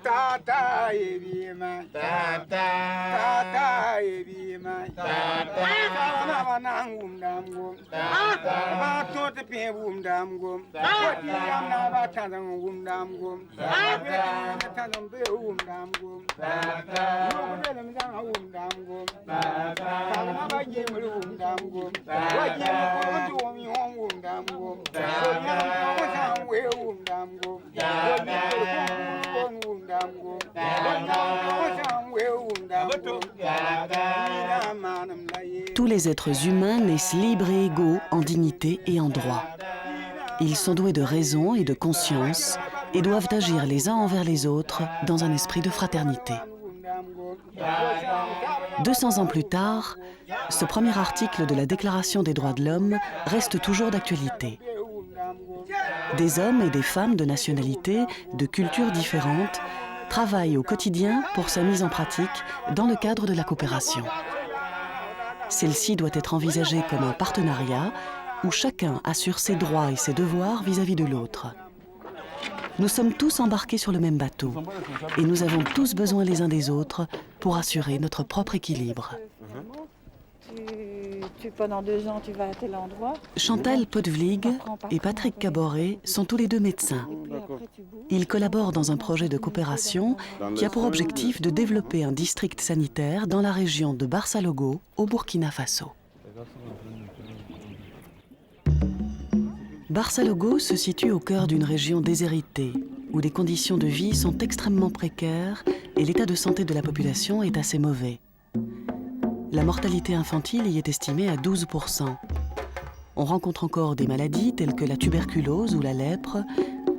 Tata ebima, tata ebima, tata nangum damgum, tata tot pebum damgum, wati amna batangum damgum, batangum beum damgum, yodelem damgum damgum, tata bajimum damgum, wajim dum yongum damgum, wajim weum damgum, Tous les êtres humains naissent libres et égaux en dignité et en droit. Ils sont doués de raison et de conscience et doivent agir les uns envers les autres dans un esprit de fraternité. 200 ans plus tard, ce premier article de la Déclaration des droits de l'homme reste toujours d'actualité. Des hommes et des femmes de nationalités, de cultures différentes, travaillent au quotidien pour sa mise en pratique dans le cadre de la coopération. Celle-ci doit être envisagée comme un partenariat où chacun assure ses droits et ses devoirs vis-à-vis de l'autre. Nous sommes tous embarqués sur le même bateau et nous avons tous besoin les uns des autres pour assurer notre propre équilibre. Pendant 2 ans, tu vas à tel endroit. Chantal Podvlig et Patrick Caboret sont tous les deux médecins. Ils collaborent dans un projet de coopération qui a pour objectif de développer un district sanitaire dans la région de Barça-Logo, au Burkina Faso. Barça-Logo se situe au cœur d'une région déshéritée, où les conditions de vie sont extrêmement précaires et l'état de santé de la population est assez mauvais. La mortalité infantile y est estimée à 12%. On rencontre encore des maladies telles que la tuberculose ou la lèpre,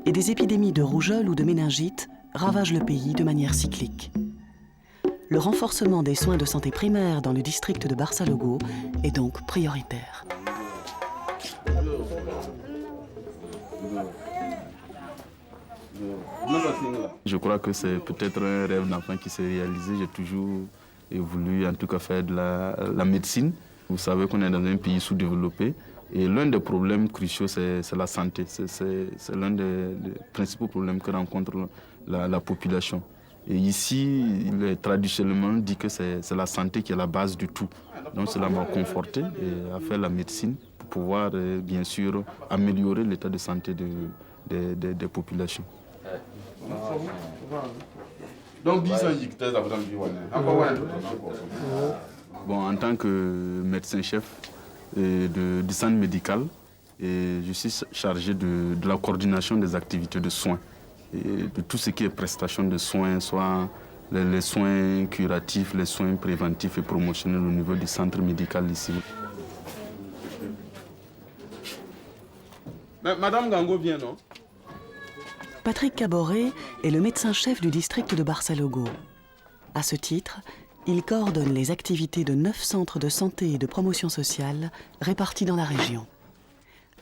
et des épidémies de rougeole ou de méningite ravagent le pays de manière cyclique. Le renforcement des soins de santé primaire dans le district de Barça-Logo est donc prioritaire. Je crois que c'est peut-être un rêve d'enfant qui s'est réalisé. J'ai toujours voulu en tout cas faire de la médecine. Vous savez qu'on est dans un pays sous-développé et l'un des problèmes cruciaux, c'est la santé. C'est l'un des principaux problèmes que rencontre la population. Et ici, il est traditionnellement dit que c'est la santé qui est la base du tout. Donc cela m'a conforté à faire la médecine pour pouvoir bien sûr améliorer l'état de santé des populations. Donc, bon, en tant que médecin-chef du centre médical, je suis chargé de la coordination des activités de soins et de tout ce qui est prestation de soins, soit les soins curatifs, les soins préventifs et promotionnels au niveau du centre médical ici. Madame Gango vient, non? Patrick Caboret est le médecin-chef du district de Barça-Logo. À ce titre, il coordonne les activités de 9 centres de santé et de promotion sociale répartis dans la région.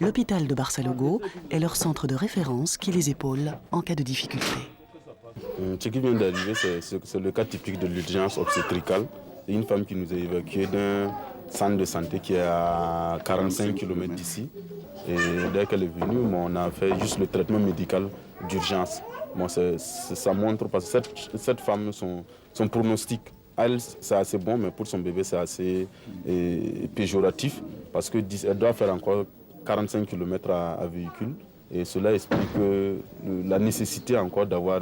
L'hôpital de Barça-Logo est leur centre de référence qui les épaule en cas de difficulté. Ce qui vient d'arriver, c'est le cas typique de l'urgence obstétricale. Une femme qui nous a évacués d'un centre de santé qui est à 45 km d'ici. Et dès qu'elle est venue, on a fait juste le traitement médical d'urgence. Bon, ça montre parce que cette femme, son pronostic, elle, c'est assez bon, mais pour son bébé, c'est assez péjoratif parce qu'elle doit faire encore 45 km à véhicule. Et cela explique la nécessité encore d'avoir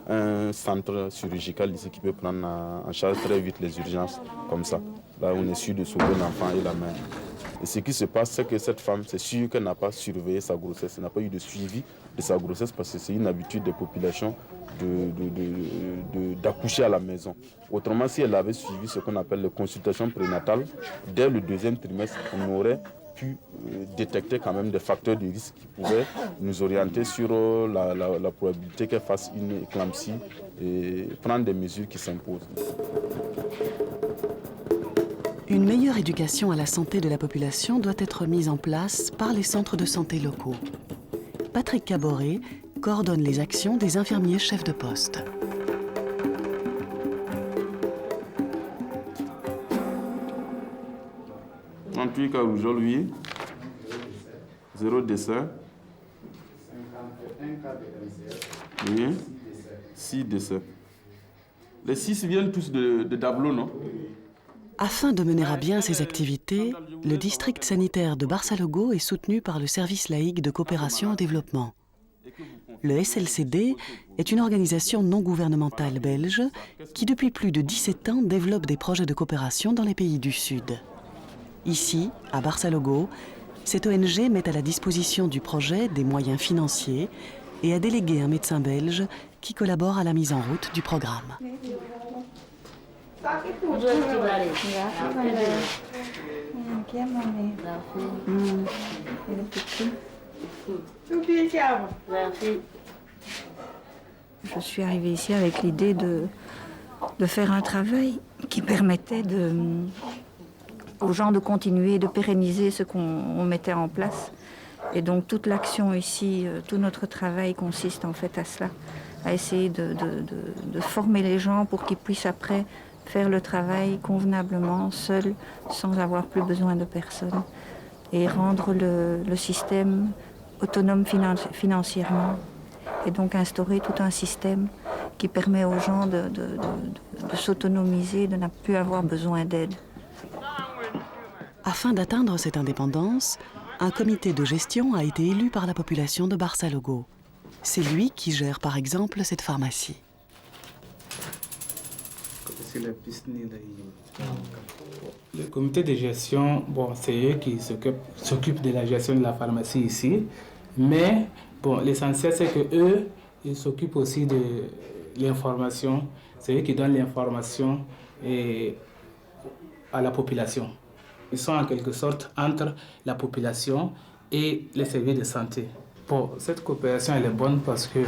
un centre chirurgical ici qui peut prendre en charge très vite les urgences comme ça. Là, on est sûr de sauver l'enfant et la mère. Et ce qui se passe, c'est que cette femme, c'est sûr qu'elle n'a pas surveillé sa grossesse, elle n'a pas eu de suivi de sa grossesse parce que c'est une habitude des populations d'accoucher à la maison. Autrement, si elle avait suivi ce qu'on appelle les consultations prénatales, dès le 2e trimestre, on aurait pu détecter quand même des facteurs de risque qui pouvaient nous orienter sur la probabilité qu'elle fasse une éclampsie et prendre des mesures qui s'imposent. Une meilleure éducation à la santé de la population doit être mise en place par les centres de santé locaux. Patrick Caboret coordonne les actions des infirmiers chefs de poste. En tout cas, aujourd'hui, 0 décès. Oui. 6 décès. Les 6 viennent tous de Dablo, non? Afin de mener à bien ces activités, le district sanitaire de Barçalogo est soutenu par le service laïque de coopération au développement. Le SLCD est une organisation non gouvernementale belge qui, depuis plus de 17 ans, développe des projets de coopération dans les pays du Sud. Ici, à Barçalogo, cette ONG met à la disposition du projet des moyens financiers et a délégué un médecin belge qui collabore à la mise en route du programme. Je suis arrivée ici avec l'idée de faire un travail qui permettait aux gens de continuer, de pérenniser ce qu'on mettait en place. Et donc toute l'action ici, tout notre travail consiste en fait à cela, à essayer de former les gens pour qu'ils puissent après faire le travail convenablement, seuls, sans avoir plus besoin de personne, et rendre le système autonome financièrement, et donc instaurer tout un système qui permet aux gens de s'autonomiser, de ne plus avoir besoin d'aide. Afin d'atteindre cette indépendance, un comité de gestion a été élu par la population de Barçalogo. C'est lui qui gère par exemple cette pharmacie. Le comité de gestion, c'est eux qui s'occupent de la gestion de la pharmacie ici. Mais l'essentiel, c'est qu'eux, ils s'occupent aussi de l'information. C'est eux qui donnent l'information à la population. Ils sont en quelque sorte entre la population et les services de santé. Cette coopération, elle est bonne parce que,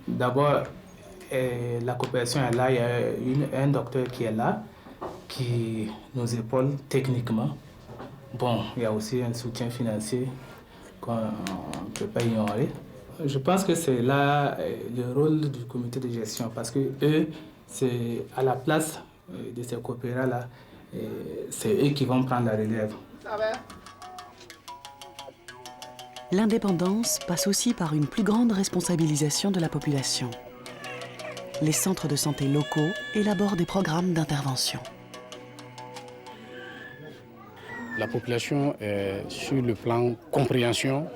d'abord, la coopération est là, il y a un docteur qui est là, qui nous épaule techniquement. Il y a aussi un soutien financier qu'on ne peut pas ignorer. Je pense que c'est là le rôle du comité de gestion, parce que eux, c'est à la place de ces coopérants-là, c'est eux qui vont prendre la relève. L'indépendance passe aussi par une plus grande responsabilisation de la population. Les centres de santé locaux élaborent des programmes d'intervention. La population, sur le plan compréhension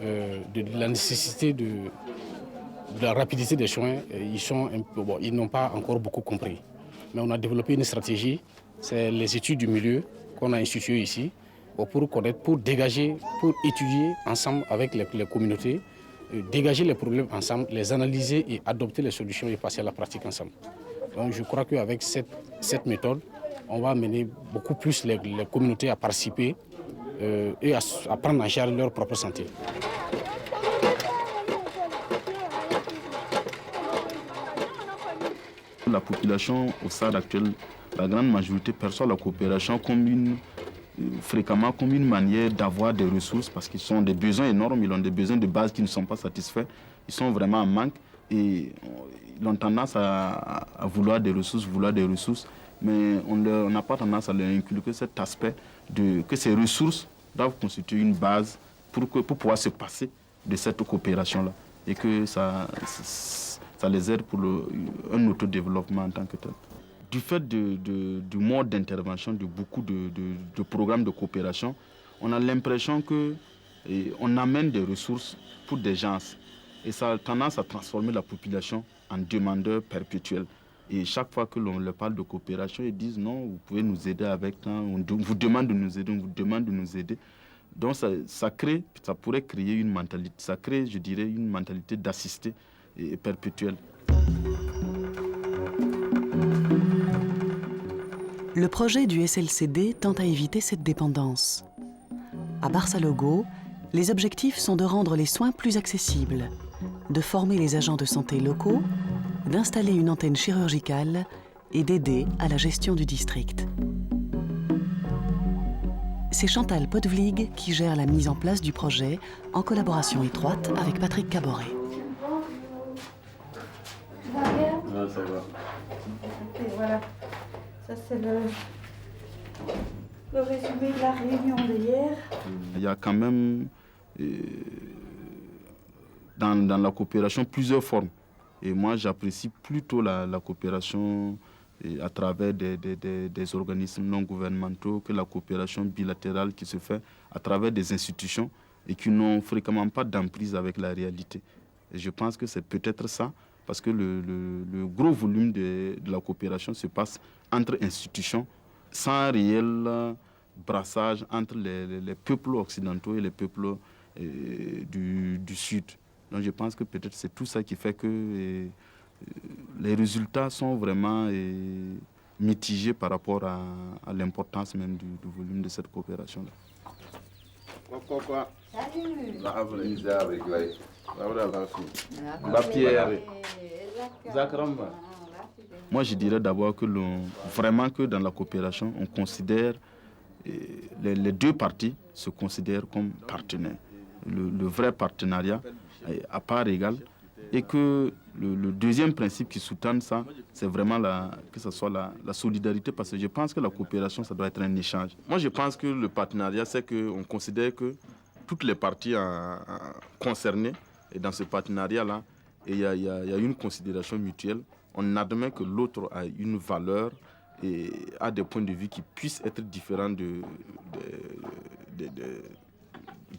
de la nécessité de la rapidité des soins, ils n'ont pas encore beaucoup compris. Mais on a développé une stratégie, c'est les études du milieu qu'on a instituées ici, pour connaître, pour dégager, pour étudier ensemble avec les communautés, dégager les problèmes ensemble, les analyser et adopter les solutions et passer à la pratique ensemble. Donc je crois qu'avec cette méthode, on va amener beaucoup plus les communautés à participer et à prendre en charge leur propre santé. La population au stade actuel, la grande majorité perçoit la coopération fréquemment comme une manière d'avoir des ressources, parce qu'ils ont des besoins énormes, ils ont des besoins de base qui ne sont pas satisfaits, ils sont vraiment en manque et ils ont tendance à vouloir des ressources, mais on n'a pas tendance à leur inculquer cet aspect que ces ressources doivent constituer une base pour pouvoir se passer de cette coopération-là et que ça les aide pour un autodéveloppement en tant que tel. Du fait du mode d'intervention de beaucoup de programmes de coopération, on a l'impression qu'on amène des ressources pour des gens. Et ça a tendance à transformer la population en demandeurs perpétuels. Et chaque fois que l'on leur parle de coopération, ils disent non, vous pouvez nous aider avec tant, on vous demande de nous aider, on vous demande de nous aider. Donc ça pourrait créer une mentalité, ça crée, je dirais, une mentalité d'assister et perpétuelle. Le projet du SLCD tend à éviter cette dépendance. À Barçalogo, les objectifs sont de rendre les soins plus accessibles, de former les agents de santé locaux, d'installer une antenne chirurgicale et d'aider à la gestion du district. C'est Chantal Potvlig qui gère la mise en place du projet en collaboration étroite avec Patrick Caboret. Ça va bien ? Ah, ça va. Ok, voilà. Ça, c'est le résumé de la réunion d'hier. Il y a quand même dans la coopération plusieurs formes. Et moi, j'apprécie plutôt la coopération à travers des organismes non gouvernementaux que la coopération bilatérale qui se fait à travers des institutions et qui n'ont fréquemment pas d'emprise avec la réalité. Et je pense que c'est peut-être ça, parce que le gros volume de la coopération se passe entre institutions, sans réel brassage entre les peuples occidentaux et les peuples du Sud. Donc je pense que peut-être c'est tout ça qui fait que les résultats sont vraiment mitigés par rapport à l'importance même du volume de cette coopération-là. Moi, je dirais d'abord que vraiment que dans la coopération, on considère, les deux parties se considèrent comme partenaires. Le vrai partenariat à part égale, et que le deuxième principe qui sous-tend ça, c'est vraiment que ce soit la solidarité, parce que je pense que la coopération, ça doit être un échange. Moi, je pense que le partenariat, c'est qu'on considère que toutes les parties concernées, et dans ce partenariat-là, il y a une considération mutuelle. On admet que l'autre a une valeur et a des points de vue qui puissent être différents de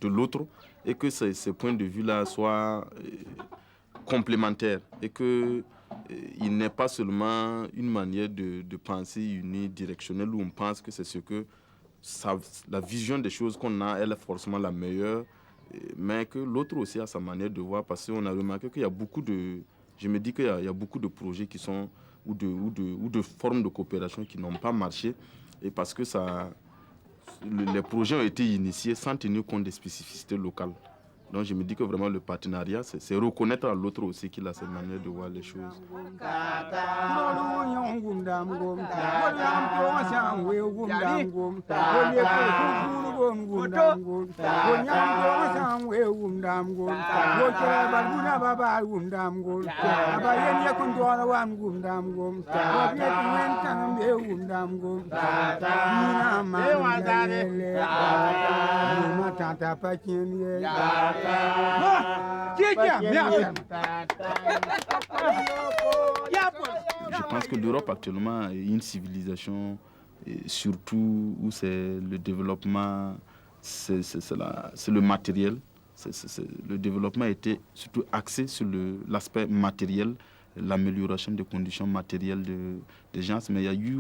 l'autre, et que ces points de vue-là soient complémentaires, et qu'il n'est pas seulement une manière de penser unidirectionnelle où on pense que c'est ce que la vision des choses qu'on a, elle est forcément la meilleure, mais que l'autre aussi a sa manière de voir, parce qu'on a remarqué qu'il y a beaucoup de... Je me dis qu'il y a beaucoup de projets qui sont, ou de formes de coopération qui n'ont pas marché, et parce que les projets ont été initiés sans tenir compte des spécificités locales. Donc je me dis que vraiment le partenariat, c'est reconnaître à l'autre aussi qu'il a cette manière de voir les choses. Je pense que l'Europe actuellement est une civilisation, surtout où c'est le développement, c'est le matériel. Le développement a été surtout axé sur l'aspect matériel, l'amélioration des conditions matérielles des gens. Mais il y a eu,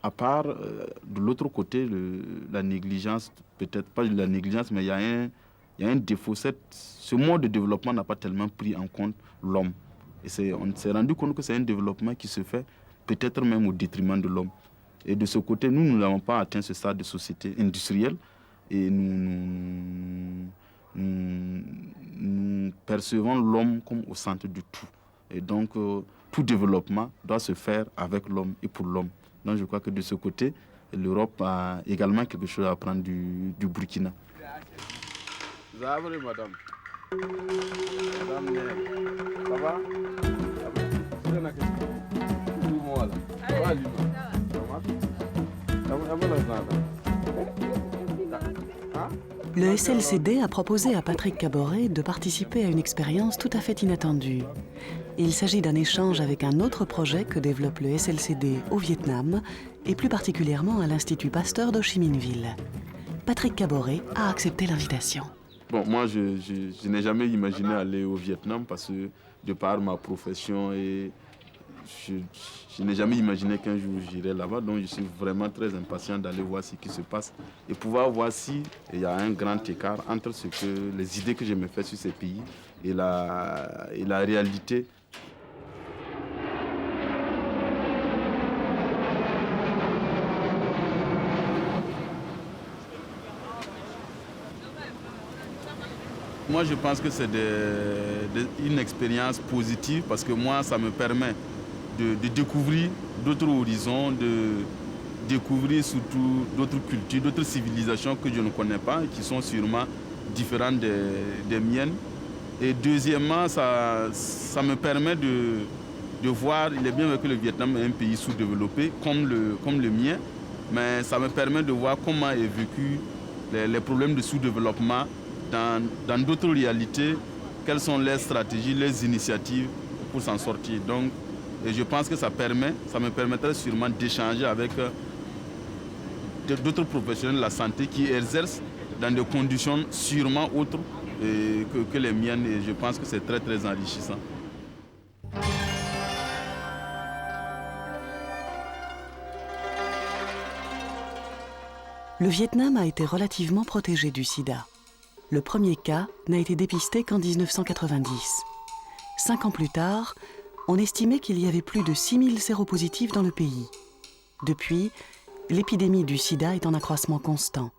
à part de l'autre côté, la négligence, peut-être pas la négligence, mais il y a un défaut. Ce mode de développement n'a pas tellement pris en compte l'homme. Et on s'est rendu compte que c'est un développement qui se fait peut-être même au détriment de l'homme. Et de ce côté, nous n'avons pas atteint ce stade de société industrielle. Et nous percevons l'homme comme au centre du tout. Et donc, tout développement doit se faire avec l'homme et pour l'homme. Donc, je crois que de ce côté, l'Europe a également quelque chose à apprendre du Burkina. Madame. Ça va? Le SLCD a proposé à Patrick Caboret de participer à une expérience tout à fait inattendue. Il s'agit d'un échange avec un autre projet que développe le SLCD au Vietnam, et plus particulièrement à l'Institut Pasteur d'Ho Chi Minh Ville. Patrick Caboret a accepté l'invitation. Bon, moi, je n'ai jamais imaginé aller au Vietnam parce que, de par ma profession, et je n'ai jamais imaginé qu'un jour j'irai là-bas. Donc, je suis vraiment très impatient d'aller voir ce qui se passe et pouvoir voir s'il y a un grand écart entre les idées que je me fais sur ces pays et la réalité. Moi, je pense que c'est une expérience positive parce que moi, ça me permet de découvrir d'autres horizons, de découvrir surtout d'autres cultures, d'autres civilisations que je ne connais pas et qui sont sûrement différentes des miennes. Et deuxièmement, ça me permet de voir, il est bien vrai que le Vietnam est un pays sous-développé comme le mien, mais ça me permet de voir comment est vécu les problèmes de sous-développement dans d'autres réalités, quelles sont les stratégies, les initiatives pour s'en sortir. Donc, et je pense que ça me permettrait sûrement d'échanger avec d'autres professionnels de la santé qui exercent dans des conditions sûrement autres que les miennes. Et je pense que c'est très, très enrichissant. Le Vietnam a été relativement protégé du sida. Le premier cas n'a été dépisté qu'en 1990. 5 ans plus tard, on estimait qu'il y avait plus de 6000 séropositifs dans le pays. Depuis, l'épidémie du sida est en accroissement constant.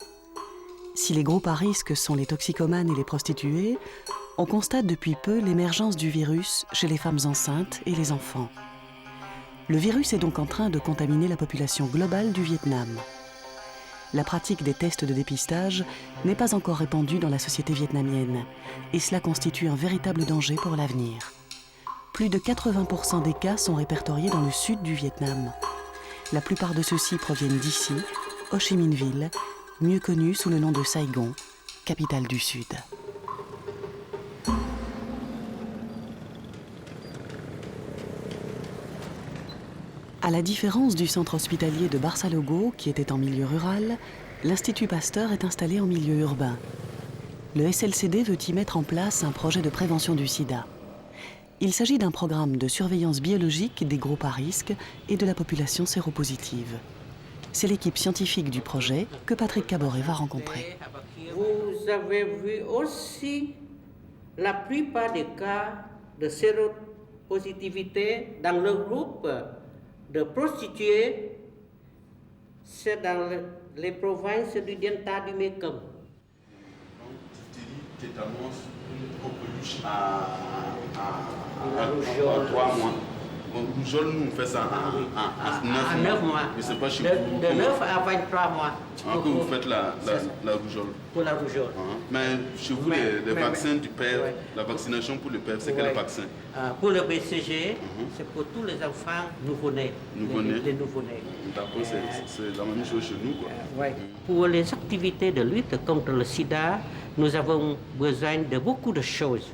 Si les groupes à risque sont les toxicomanes et les prostituées, on constate depuis peu l'émergence du virus chez les femmes enceintes et les enfants. Le virus est donc en train de contaminer la population globale du Vietnam. La pratique des tests de dépistage n'est pas encore répandue dans la société vietnamienne et cela constitue un véritable danger pour l'avenir. Plus de 80% des cas sont répertoriés dans le sud du Vietnam. La plupart de ceux-ci proviennent d'ici, Ho Chi Minh Ville, mieux connue sous le nom de Saigon, capitale du Sud. À la différence du centre hospitalier de Barsalogo, qui était en milieu rural, l'Institut Pasteur est installé en milieu urbain. Le SLCD veut y mettre en place un projet de prévention du sida. Il s'agit d'un programme de surveillance biologique des groupes à risque et de la population séropositive. C'est l'équipe scientifique du projet que Patrick Caboret va rencontrer. Vous avez vu aussi la plupart des cas de séropositivité dans le groupe de prostituées, c'est dans les provinces du Delta du Mekong. Tétanos, coqueluche à 3 mois. Bon, rougeole, nous, on fait ça en 9 mois. Mais c'est pas chez vous. De 9 à 23 mois. Que vous faites la rougeole. Pour la rougeole. Mais chez vous, les vaccins du père, la vaccination pour le père, c'est quel vaccin? Pour le BCG, c'est pour tous les enfants nouveau-nés. Les nouveau-nés. D'accord, c'est la même chose chez nous, quoi. Pour les activités de lutte contre le sida, nous avons besoin de beaucoup de choses.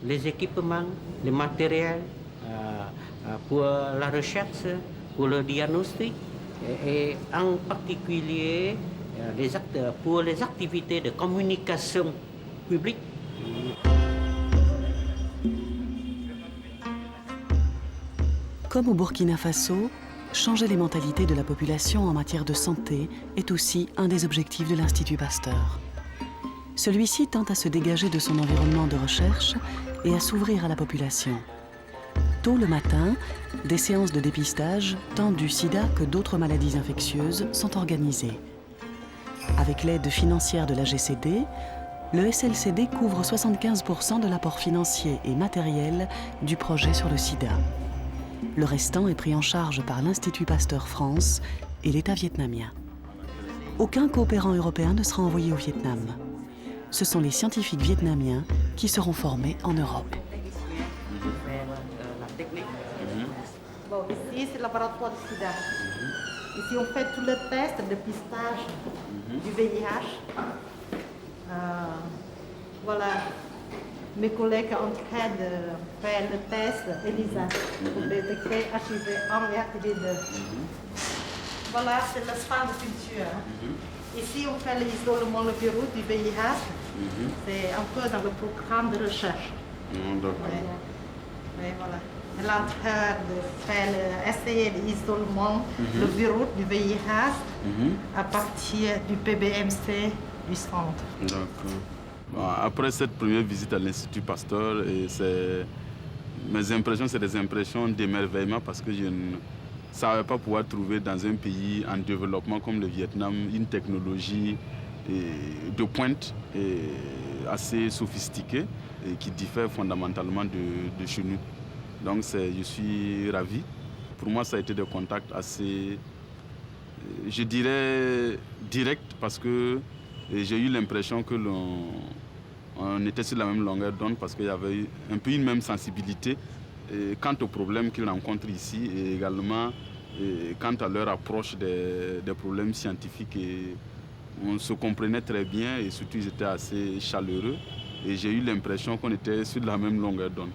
Les équipements, les matériels, pour la recherche, pour le diagnostic et en particulier pour les activités de communication publique. Comme au Burkina Faso, changer les mentalités de la population en matière de santé est aussi un des objectifs de l'Institut Pasteur. Celui-ci tente à se dégager de son environnement de recherche et à s'ouvrir à la population. Tôt le matin, des séances de dépistage, tant du sida que d'autres maladies infectieuses, sont organisées. Avec l'aide financière de la GCD, le SLCD couvre 75% de l'apport financier et matériel du projet sur le sida. Le restant est pris en charge par l'Institut Pasteur France et l'État vietnamien. Aucun coopérant européen ne sera envoyé au Vietnam. Ce sont les scientifiques vietnamiens qui seront formés en Europe. Bon, ici, c'est le laboratoire du sida. Ici, on fait tout le test de dépistage du VIH. Voilà, mes collègues sont en train de faire le test ELISA pour détecter HIV1 et HIV2. Voilà, c'est le span de culture. Ici, on fait l'isolement le virus du VIH. C'est un peu dans le programme de recherche. Oui, voilà. Elle est en train de faire essayer l'isolement le virus du VIH à partir du PBMC du centre. D'accord. Bon, après cette première visite à l'Institut Pasteur, mes impressions, c'est des impressions d'émerveillement parce que je ne savais pas pouvoir trouver dans un pays en développement comme le Vietnam une technologie de pointe et assez sophistiquée et qui diffère fondamentalement de chez nous. Donc je suis ravi. Pour moi, ça a été des contacts assez, je dirais, directs parce que j'ai eu l'impression que on était sur la même longueur d'onde parce qu'il y avait un peu une même sensibilité quant aux problèmes qu'ils rencontrent ici et également quant à leur approche des problèmes scientifiques. Et on se comprenait très bien et surtout ils étaient assez chaleureux. et j'ai eu l'impression qu'on était sur la même longueur d'onde.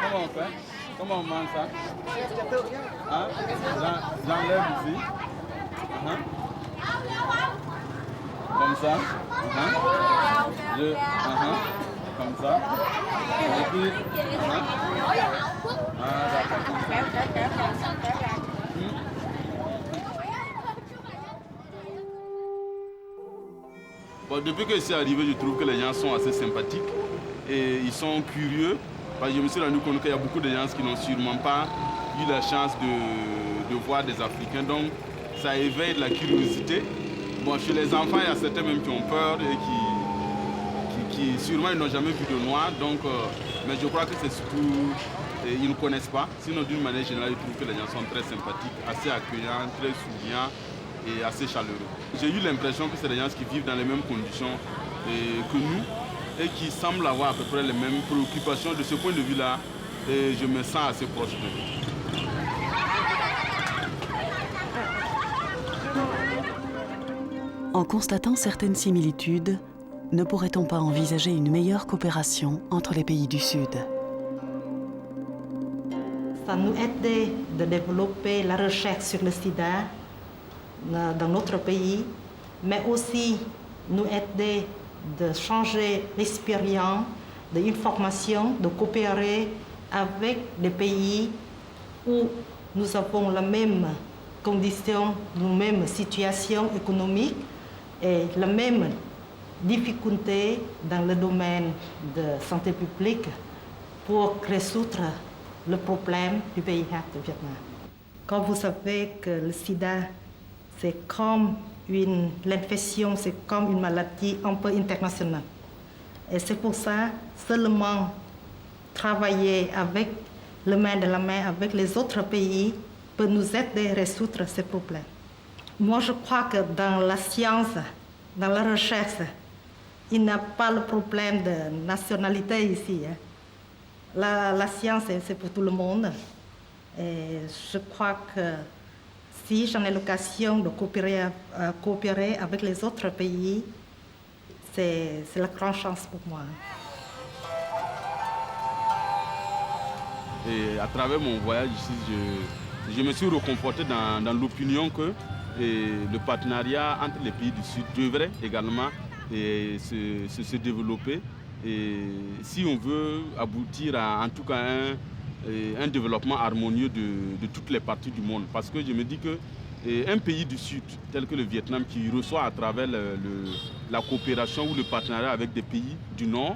Comment on fait? Comment on mange ça? Hein? J'enlève ici. Comme ça. Comme ça. Et puis. Bon, depuis que je suis arrivé, je trouve que les gens sont assez sympathiques et ils sont curieux. Parce que je me suis rendu compte qu'il y a beaucoup de gens qui n'ont sûrement pas eu la chance de voir des Africains. Donc ça éveille de la curiosité. Bon, chez les enfants, il y a certains même qui ont peur et qui sûrement n'ont jamais vu de noir. Donc, mais je crois que c'est surtout, ils ne connaissent pas. Sinon, d'une manière générale, je trouve que les gens sont très sympathiques, assez accueillants, très souriants et assez chaleureux. J'ai eu l'impression que c'est des gens qui vivent dans les mêmes conditions que nous et qui semblent avoir à peu près les mêmes préoccupations. De ce point de vue-là, et je me sens assez proche d'eux. En constatant certaines similitudes, ne pourrait-on pas envisager une meilleure coopération entre les pays du Sud? Ça nous aide de développer la recherche sur le sida dans notre pays, mais aussi nous aider de changer l'expérience, de l'information, de coopérer avec des pays où nous avons la même condition, la même situation économique et la même difficulté dans le domaine de santé publique pour résoudre le problème du VIH au Vietnam. Quand vous savez que le sida, c'est comme l'infection, c'est comme une maladie un peu internationale. Et c'est pour ça, seulement travailler avec le main de la main avec les autres pays peut nous aider à résoudre ces problèmes. Moi, je crois que dans la science, dans la recherche, il n'y a pas le problème de nationalité ici. La science, c'est pour tout le monde. Et je crois que si j'en ai l'occasion de coopérer avec les autres pays, c'est la grande chance pour moi. Et à travers mon voyage ici, je me suis reconforté dans l'opinion que le partenariat entre les pays du Sud devrait également se développer. Et si on veut aboutir à en tout cas un développement harmonieux de toutes les parties du monde. Parce que je me dis qu'un pays du Sud, tel que le Vietnam, qui reçoit à travers la coopération ou le partenariat avec des pays du Nord,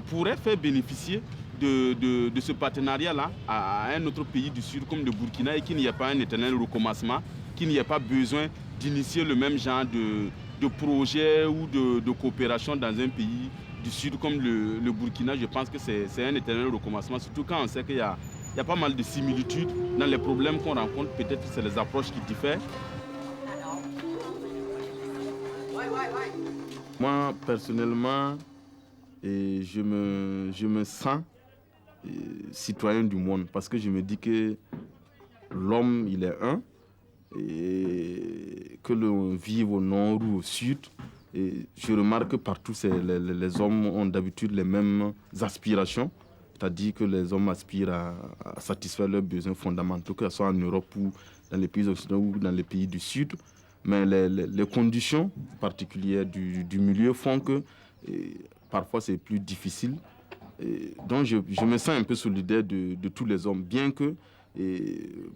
pourrait faire bénéficier de ce partenariat-là à un autre pays du Sud comme le Burkina et qu'il n'y ait pas un éternel recommencement, qu'il n'y ait pas besoin d'initier le même genre de projet ou de coopération dans un pays du Sud comme le Burkina. Je pense que c'est un éternel recommencement, surtout quand on sait qu'il y a pas mal de similitudes dans les problèmes qu'on rencontre. Peut-être que c'est les approches qui diffèrent. Moi, personnellement, je me sens citoyen du monde parce que je me dis que l'homme, il est un et que l'on vive au nord ou au sud. Et je remarque que partout, les hommes ont d'habitude les mêmes aspirations. C'est-à-dire que les hommes aspirent à satisfaire leurs besoins fondamentaux, que ce soit en Europe ou dans les pays occidentaux ou dans les pays du Sud. Mais les conditions particulières du milieu font que parfois c'est plus difficile. Donc je me sens un peu solidaire de tous les hommes, bien que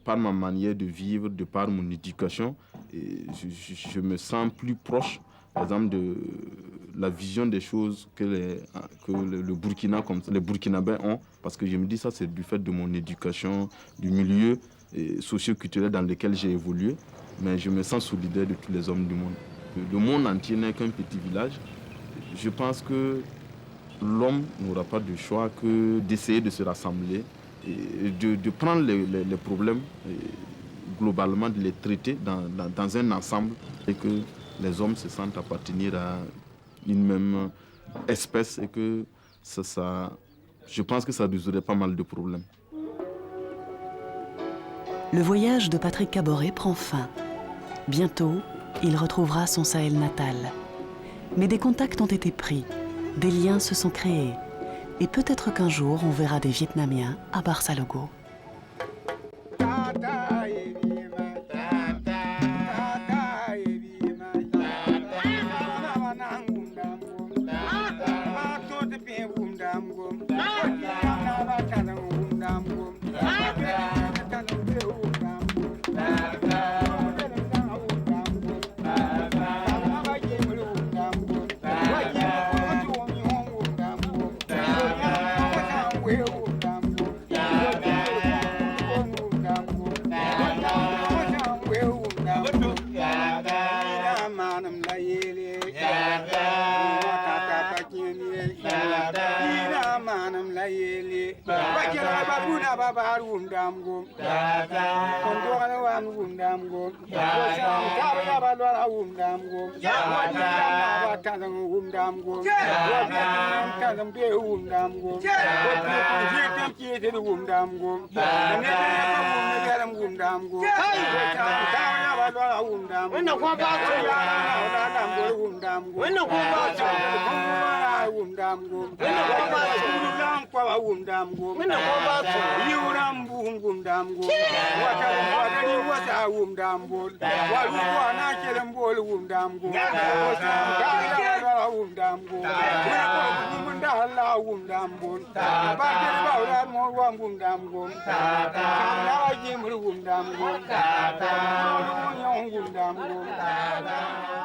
par ma manière de vivre, de par mon éducation, je me sens plus proche, par exemple, de la vision des choses que le Burkina, comme les Burkinabés ont, parce que je me dis ça, c'est du fait de mon éducation, du milieu socio-culturel dans lequel j'ai évolué, mais je me sens solidaire de tous les hommes du monde. Le monde entier n'est qu'un petit village. Je pense que l'homme n'aura pas de choix que d'essayer de se rassembler et de prendre les problèmes globalement, de les traiter dans un ensemble et que les hommes se sentent appartenir à une même espèce et que je pense que ça résoudrait pas mal de problèmes. Le voyage de Patrick Caboret prend fin. Bientôt, il retrouvera son Sahel natal. Mais des contacts ont été pris, des liens se sont créés. Et peut-être qu'un jour, on verra des Vietnamiens à Barça-Logo.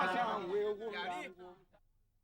Thank you.